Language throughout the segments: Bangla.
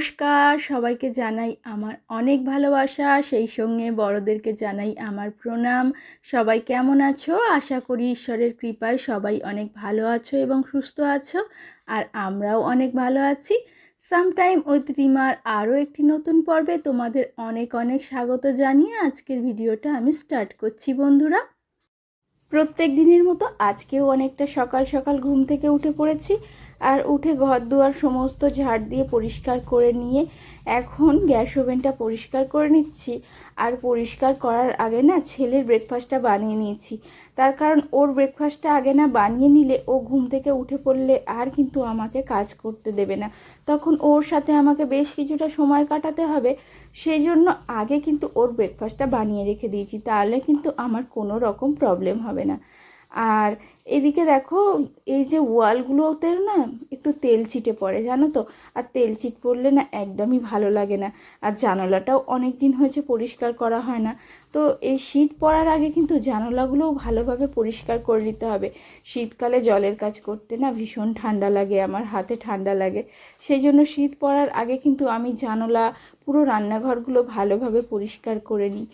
নমস্কার, সবাইকে জানাই আমার অনেক ভালোবাসা, সেই সঙ্গে বড়দেরকে জানাই আমার প্রণাম। সবাই কেমন আছো? আশা করি ঈশ্বরের কৃপায় সবাই অনেক ভালো আছো এবং সুস্থ আছো, আর আমরাও অনেক ভালো আছি। সামটাইম উইথ রিমার আরও একটি নতুন পর্বে তোমাদের অনেক অনেক স্বাগত জানিয়ে আজকের ভিডিওটা আমি স্টার্ট করছি বন্ধুরা। প্রত্যেক দিনের মতো আজকেও অনেকটা সকাল সকাল ঘুম থেকে উঠে পড়েছি, আর উঠে ঘর দুয়ার সমস্ত ঝাড় দিয়ে পরিষ্কার করে নিয়ে এখন গ্যাস ওভেনটা পরিষ্কার করে নিচ্ছি। আর পরিষ্কার করার আগে না ছেলের ব্রেকফাস্টটা বানিয়ে নিয়েছি, তার কারণ ওর ব্রেকফাস্টটা আগে না বানিয়ে নিলে ও ঘুম থেকে উঠে পড়লে আর কিন্তু আমাকে কাজ করতে দেবে না, তখন ওর সাথে আমাকে বেশ কিছুটা সময় কাটাতে হবে। সেই জন্য আগে কিন্তু ওর ব্রেকফাস্টটা বানিয়ে রেখে দিয়েছি, তাহলে কিন্তু আমার কোনো রকম প্রবলেম হবে না। আর এদিকে দেখো, এই যে ওয়ালগুলোতে না একটু তেল ছিটে পড়ে জানো তো, আর তেল ছিট পড়লে না একদমই ভালো লাগে না। আর জানালাটাও অনেক দিন হয়েছে পরিষ্কার করা হয় না, তো এই শীত পড়ার আগে কিন্তু জানালাগুলোও ভালোভাবে পরিষ্কার করে নিতে হবে। শীতকালে জলের কাজ করতে না ভীষণ ঠান্ডা লাগে, আমার হাতে ঠান্ডা লাগে, সেই জন্য শীত পড়ার আগে কিন্তু আমি জানালা পুরো রান্নাঘরগুলো ভালোভাবে পরিষ্কার করে নিই।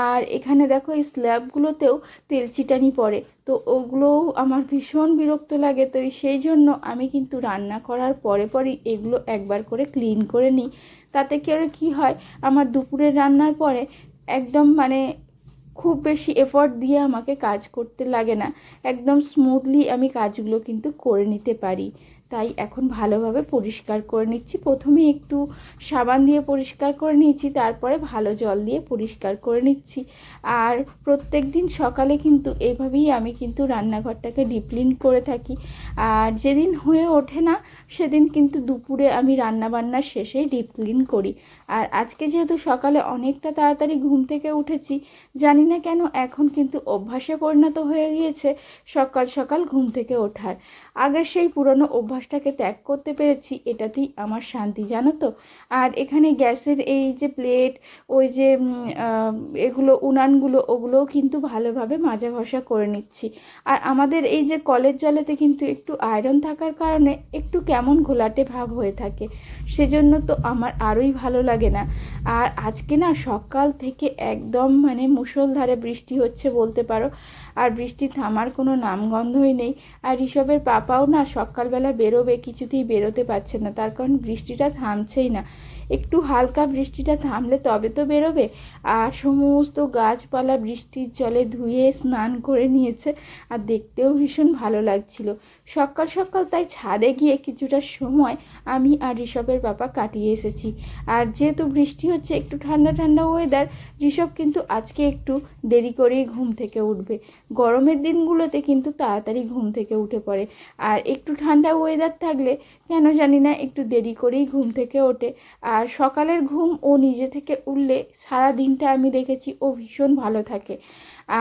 আর এখানে দেখো এই স্ল্যাবগুলোতেও তেল চিটানি পড়ে, তো ওগুলোও আমার ভীষণ বিরক্ত লাগে। তো সেই জন্য আমি কিন্তু রান্না করার পরে পরই এগুলো একবার করে ক্লিন করে নিই। তাতে করে কী হয়, আমার দুপুরের রান্নার পরে একদম খুব বেশি এফর্ট দিয়ে আমাকে কাজ করতে লাগে না, একদম স্মুথলি আমি কাজগুলো কিন্তু করে নিতে পারি। তাই এখন ভালোভাবে পরিষ্কার করে নিচ্ছি। প্রথমে একটু সাবান দিয়ে পরিষ্কার করে নিয়েছি, তারপরে ভালো জল দিয়ে পরিষ্কার করে নিচ্ছি। আর প্রত্যেক দিন সকালে কিন্তু এইভাবেই আমি কিন্তু রান্নাঘরটাকে ডিপ ক্লিন করে থাকি। আর যেদিন হয়ে ওঠে না সেদিন কিন্তু দুপুরে আমি রান্নাবান্নার শেষেই ডিপ ক্লিন করি। আর আজকে যেহেতু সকালে অনেকটা তাড়াতাড়ি ঘুম থেকে উঠেছি, জানি না কেন এখন কিন্তু অভ্যাসে পরিণত হয়ে গিয়েছে সকাল সকাল ঘুম থেকে ওঠার। আগের সেই পুরনো অভ্যাসটাকে ত্যাগ করতে পেরেছি, এটাতেই আমার শান্তি জানো তো। আর এখানে গ্যাসের এই যে প্লেট, ওই যে এগুলো উনানগুলো, ওগুলোও কিন্তু ভালোভাবে মাজা ঘষা করে নিচ্ছি। আর আমাদের এই যে কলের জলেতে কিন্তু একটু আয়রন থাকার কারণে একটু কেমন ঘোলাটে ভাব হয়ে থাকে, সেজন্য তো আমার আরোই ভালো লাগে না। আর আজকে না সকাল থেকে একদম মুষলধারে বৃষ্টি হচ্ছে বলতে পারো, আর বৃষ্টি থামার কোনো নামগন্ধই নেই। আর ঋষভের পাপাও না সকালবেলা বেরোবে, কিছুতেই বেরোতে পারছে না, তার কারণ বৃষ্টিটা থামছেই না। একটু হালকা বৃষ্টিটা থামলে তবে তো বেরোবে। আর সমস্ত গাছপালা বৃষ্টির জলে ধুয়ে স্নান করে নিয়েছে, আর দেখতেও ভীষণ ভালো লাগছিল সকাল সকাল। তাই ছাদে গিয়ে কিছুটা সময় আমি আর ঋষভের পাপা কাটিয়ে এসেছি। আর যেহেতু বৃষ্টি হচ্ছে, একটু ঠান্ডা ঠান্ডা ওয়েদার, ঋষভ কিন্তু আজকে একটু দেরি করেই ঘুম থেকে উঠবে। গরমের দিনগুলোতে কিন্তু তাড়াতাড়ি ঘুম থেকে উঠে পড়ে, আর একটু ঠান্ডা ওয়েদার থাকলে কেন জানি না একটু দেরি করেই ঘুম থেকে ওঠে। আর সকালের ঘুম ও নিজে থেকে উঠলে সারা দিনটা আমি দেখেছি ও ভীষণ ভালো থাকে।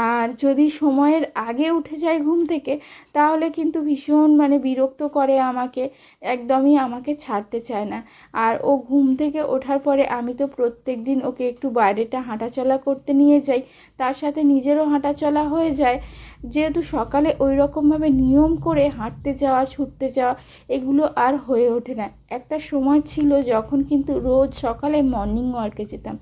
আর যদি সময়ের আগে উঠে যায় ঘুম থেকে, তাহলে কিন্তু ভীষণ বিরক্ত করে আমাকে, একদমই আমাকে ছাড়তে চায় না। আর ও ঘুম থেকে ওঠার পরে আমি তো প্রত্যেক দিন ওকে একটু বাইরেটা হাঁটাচলা করতে নিয়ে যাই, তার সাথে নিজেরও হাঁটাচলা হয়ে যায়। যেহেতু সকালে ওই রকমভাবে নিয়ম করে হাঁটতে যাওয়া, ছুটতে যাওয়া, এগুলো আর হয়ে ওঠে না। একটা সময় ছিল যখন কিন্তু রোজ সকালে মর্নিং ওয়ার্কে যেতাম,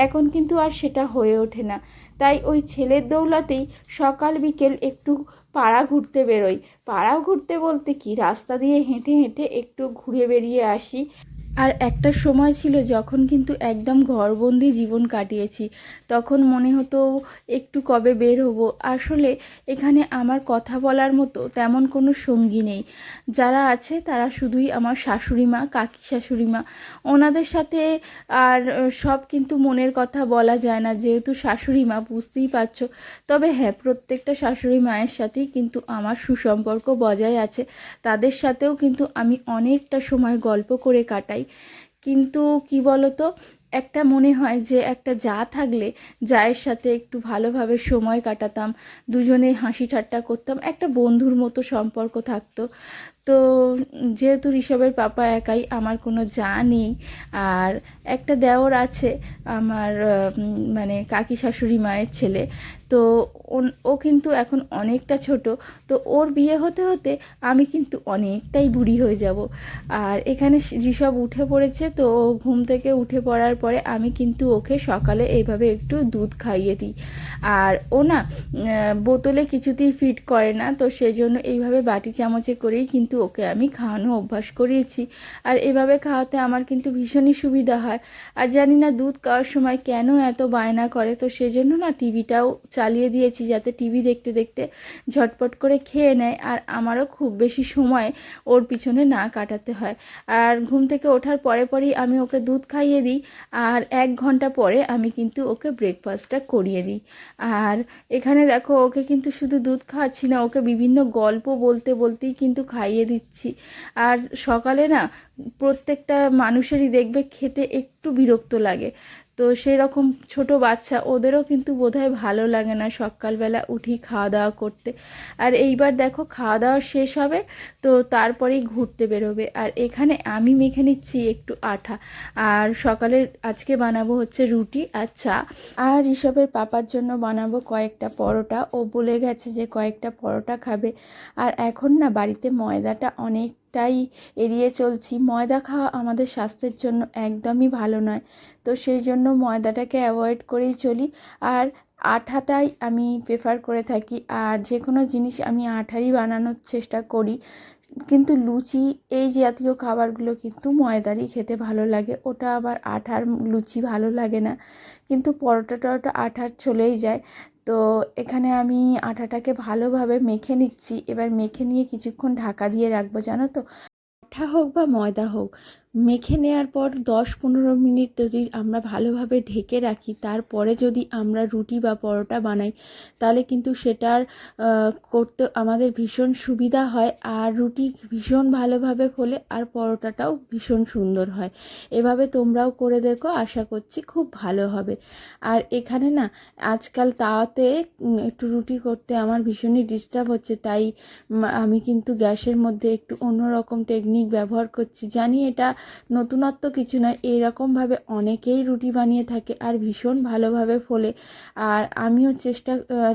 এখন কিন্তু আর সেটা হয়ে ওঠে না। তাই ওই ছেলের দৌলতেই সকাল বিকেল একটু পাড়া ঘুরতে বেরোই। পাড়াও ঘুরতে বলতে কি, রাস্তা দিয়ে হেঁটে হেঁটে একটু ঘুরে বেরিয়ে আসি। আর একটা সময় ছিল যখন কিন্তু একদম ঘরবন্দি জীবন কাটিয়েছি, তখন মনে হতো একটু কবে বের হব। আসলে এখানে আমার কথা বলার মতো তেমন কোনো সঙ্গী নেই, যারা আছে তারা শুধুই আমার শাশুড়ি মা, কাকি শাশুড়ি মা, ওনাদের সাথে। আর সব কিন্তু মনের কথা বলা যায় না, যেহেতু শাশুড়ি মা, বুঝতেই পারছো। তবে হ্যাঁ, প্রত্যেকটা শাশুড়ি মায়ের সাথেই কিন্তু আমার সুসম্পর্ক বজায় আছে, তাদের সাথেও কিন্তু আমি অনেকটা সময় গল্প করে কাটাই। কিন্তু কি বলতো, একটা মনে হয় যে একটা যা থাকলে জায়ের সাথে একটু ভালোভাবে সময় কাটাতাম, দুজনে হাসি ঠাট্টা করতাম, একটা বন্ধুর মতো সম্পর্ক থাকতো। তো যেহেতু ঋষভের পাপা একাই, আমার কোনো যা নেই, আর একটা দেওর আছে আমার, মানে কাকি শাশুড়ি মায়ের ছেলে। তো ও কিন্তু এখন অনেকটা ছোট, তো ওর বিয়ে হতে হতে আমি কিন্তু অনেকটাই বুড়ি হয়ে যাব। আর এখানে ঋষভ উঠে পড়েছে, তো ও ঘুম থেকে উঠে পড়ার পরে আমি কিন্তু ওকে সকালে এইভাবে একটু দুধ খাইয়ে দিই। আর ও না বোতলে কিছুতেই ফিট করে না, তো সেই জন্য এইভাবে বাটি চামচে করেই কিন্তু ওকে আমি খাওয়ানো অভ্যাস করিয়েছি। আর এভাবে খাওয়াতে আমার কিন্তু ভীষণই সুবিধা হয়। আর জানি না দুধ খাওয়ার সময় কেন এত বায়না করে, তো সেজন্য না টিভিটাও চালিয়ে দিয়েছি, যাতে টিভি দেখতে দেখতে ঝটপট করে খেয়ে নেয়, আর আমারও খুব বেশি সময় ওর পিছনে না কাটাতে হয়। আর ঘুম থেকে ওঠার পরে পরেই আমি ওকে দুধ খাইয়ে দিই, আর 1 ঘন্টা পরে আমি কিন্তু ওকে ব্রেকফাস্টটা করিয়ে দিই। আর এখানে দেখো ওকে কিন্তু শুধু দুধ খাওয়াচ্ছি না, ওকে বিভিন্ন গল্প বলতে বলতেই কিন্তু খাইয়ে দিচ্ছি। আর সকালে না প্রত্যেকটা মানুষেরই দেখবে খেতে একটু বিরক্ত লাগে, তো সেই রকম ছোট বাচ্চা ওদেরও কিন্তু বোধহয় ভালো লাগে না সকালবেলা উঠি খাওয়া দাওয়া করতে। আর এইবার দেখো খাওয়া দাওয়া শেষ হবে, তো তারপরেই ঘুরতে বেরোবে। আর এখানে আমি মেখে নিচ্ছি একটু আটা, আর সকালে আজকে বানাবো হচ্ছে রুটি আর চা। আর ঋষভের পাপার জন্য বানাবো কয়েকটা পরোটা, ও বলে গেছে যে কয়েকটা পরোটা খাবে। আর এখন না বাড়িতে ময়দাটা অনেকটাই এড়িয়ে চলছি, ময়দা খাওয়া আমাদের স্বাস্থ্যের জন্য একদমই ভালো নয়, তো সেই জন্য ময়দাটাকে অ্যাভয়েড করেই চলি। আর আটাটাই আমি প্রেফার করে থাকি, আর যে কোনো জিনিস আমি আটারই বানানোর চেষ্টা করি। কিন্তু লুচি এই জাতীয় খাবারগুলো কিন্তু ময়দারই খেতে ভালো লাগে, ওটা আবার আটার লুচি ভালো লাগে না। কিন্তু পরোটা টরোটা আটার চলেই যায়। তো এখানে আমি আটাটাকে ভালোভাবে মেখে নিচ্ছি, এবার মেখে নিয়ে কিছুক্ষণ ঢাকা দিয়ে রাখবো, জানো তো। আটা হোক বা ময়দা হোক, মেখে নেওয়ার পর 10-15 মিনিট যদি আমরা ভালোভাবে ঢেকে রাখি, তারপরে যদি আমরা রুটি বা পরোটা বানাই, তাহলে কিন্তু সেটার করতে আমাদের ভীষণ সুবিধা হয়, আর রুটি ভীষণ ভালোভাবে ফোলে, আর পরোটাটাও ভীষণ সুন্দর হয়। এভাবে তোমরাও করে দেখো, আশা করছি খুব ভালো হবে। আর এখানে না আজকাল তাওয়াতে একটু রুটি করতে আমার ভীষণই ডিস্টার্ব হচ্ছে, তাই আমি কিন্তু গ্যাসের মধ্যে একটু অন্যরকম টেকনিক ব্যবহার করছি। জানি এটা নতুনত্ব কিছু নয়, এইরকমভাবে অনেকেই রুটি বানিয়ে থাকে আর ভীষণ ভালোভাবে ফোলে। আর আমিও চেষ্টা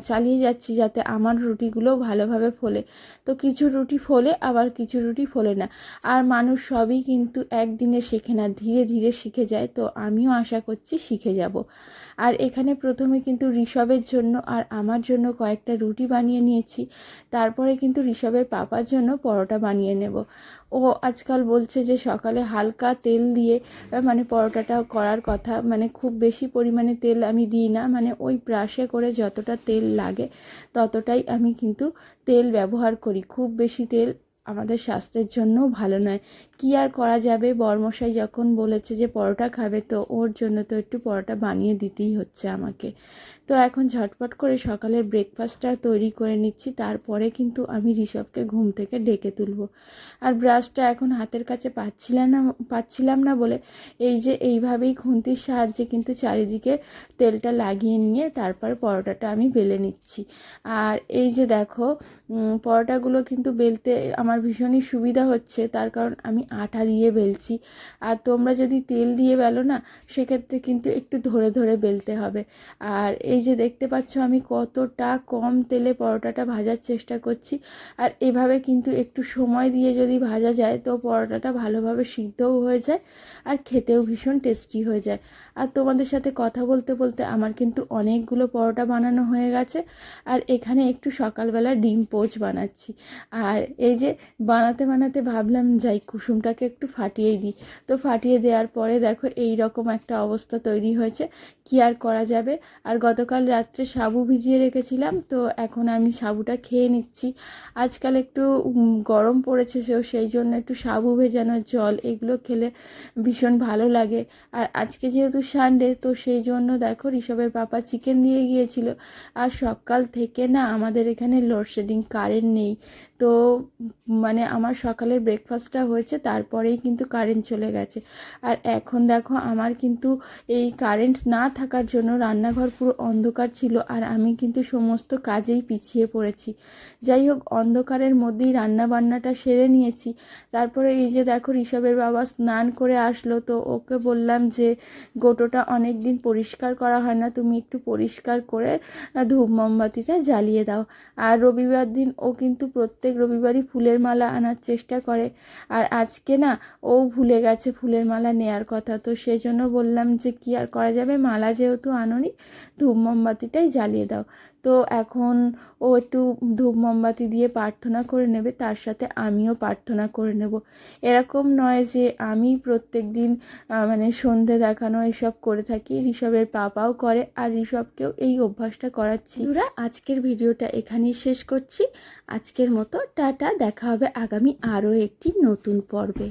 চালিয়ে যাচ্ছি যাতে আমার রুটিগুলোও ভালোভাবে ফোলে। তো কিছু রুটি ফোলে, আবার কিছু রুটি ফোলে না। আর মানুষ সবই কিন্তু একদিনে শেখে না, ধীরে ধীরে শিখে যায়, তো আমিও আশা করছি শিখে যাব। আর এখানে প্রথমে কিন্তু ঋষভের জন্য আর আমার জন্য কয়েকটা রুটি বানিয়ে নিয়েছি, তারপরে কিন্তু ঋষভের পাপার জন্য পরোটা বানিয়ে নেব। ও আজকাল বলছে যে সকালে হালকা তেল দিয়ে মানে পরোটাটা করার কথা, মানে খুব বেশি পরিমাণে তেল আমি দিই না, মানে ওই ব্রাশে করে যতটা তেল লাগে ততটাই আমি কিন্তু তেল ব্যবহার করি। খুব বেশি তেল আমাদের স্বাস্থ্যের জন্যও ভালো নয়। কী আর করা যাবে, বরমশাই যখন বলেছে যে পরোটা খাবে, তো ওর জন্য তো একটু পরোটা বানিয়ে দিতেই হচ্ছে আমাকে। তো এখন ঝটপট করে সকালের ব্রেকফাস্টটা তৈরি করে নিচ্ছি, তারপরে কিন্তু আমি ঋষভকে ঘুম থেকে ডেকে তুলবো। আর ব্রাশটা এখন হাতের কাছে পাচ্ছিলাম না বলে এই যে এইভাবেই খুন্তির সাহায্যে কিন্তু চারিদিকে তেলটা লাগিয়ে নিয়ে তারপর পরোটাটা আমি বেলে নিচ্ছি। আর এই যে দেখো পরোটাগুলো কিন্তু বেলতে আমার ভীষণই সুবিধা হচ্ছে, তার কারণ আমি আটা দিয়ে বেলছি। আর তোমরা যদি তেল দিয়ে বেলো না, সেক্ষেত্রে কিন্তু একটু ধরে ধরে বেলতে হবে। আর এই যে দেখতে পাচ্ছ আমি কতটা কম তেলে পরোটাটা ভাজার চেষ্টা করছি। আর এভাবে কিন্তু একটু সময় দিয়ে যদি ভাজা যায়, তো পরোটাটা ভালোভাবে সিদ্ধও হয়ে যায় আর খেতেও ভীষণ টেস্টি হয়ে যায়। আর তোমাদের সাথে কথা বলতে বলতে আমার কিন্তু অনেকগুলো পরোটা বানানো হয়ে গেছে। আর এখানে একটু সকালবেলা ডিম পোচ বানাচ্ছি। আর এই যে বানাতে বানাতে ভাবলাম যাই কুসুমটাকে একটু ফাটিয়েই দিই, তো ফাটিয়ে দেওয়ার পরে দেখো এই রকম একটা অবস্থা তৈরি হয়েছে। কী আর করা যাবে। আর গতকাল রাত্রে সাবু ভিজিয়ে রেখেছিলাম, তো এখন আমি সাবুটা খেয়ে নিচ্ছি। আজকাল একটু গরম পড়েছে, সেই জন্য একটু সাবু ভেজানো জল এগুলো খেলে ভীষণ ভালো লাগে। আর আজকে যেহেতু সানডে, তো সেই জন্য দেখো ঋষভের পাপা চিকেন দিয়ে গিয়েছিল। আর সকাল থেকে না আমাদের এখানে লোডশেডিং, কারেন্ট নেই। তো মানে আমার সকালের ব্রেকফাস্টটা হয়েছে, তারপরেই কিন্তু কারেন্ট চলে গেছে। আর এখন দেখো আমার কিন্তু এই কারেন্ট না থাকার জন্য রান্নাঘর পুরো অন্ধকার ছিল আর আমি কিন্তু সমস্ত কাজেই পিছিয়ে পড়েছি। যাই হোক, অন্ধকারের মধ্যেই রান্না বান্নাটা সেরে নিয়েছি। তারপরে এই যে দেখো, ঋষভের বাবা স্নান করে আসলো, তো ওকে বললাম যে গোটোটা অনেক দিন পরিষ্কার করা হয় না, তুমি একটু পরিষ্কার করে ধূপ মোমবাতিটা জ্বালিয়ে দাও। আর রবিবার দিন ও কিন্তু প্রত্যেক রবিবারই ফুলের মালা আনার চেষ্টা করে, আর আজকে না ও ভুলে গেছে ফুলের মালা নেয়ার কথা। তো সেই জন্য বললাম যে কি আর করা যাবে, মালা যেহেতু আনোনি, ধূপ মোমবাতিটাই জ্বালিয়ে দাও। তো এখন ও একটু ধূপ মোমবাতি দিয়ে প্রার্থনা করে নেবে, তার সাথে আমিও প্রার্থনা করে নেব। এরকম নয় যে আমি প্রত্যেক দিন মানে সন্ধে দেখানো এসব করে থাকি, ঋষভের পাপাও করে, আর ঋষভকেও এই অভ্যাসটা করাচ্ছি। বন্ধুরা, আজকের ভিডিওটা এখানেই শেষ করছি। আজকের মতো টাটা, দেখা হবে আগামী আরও একটি নতুন পর্বে।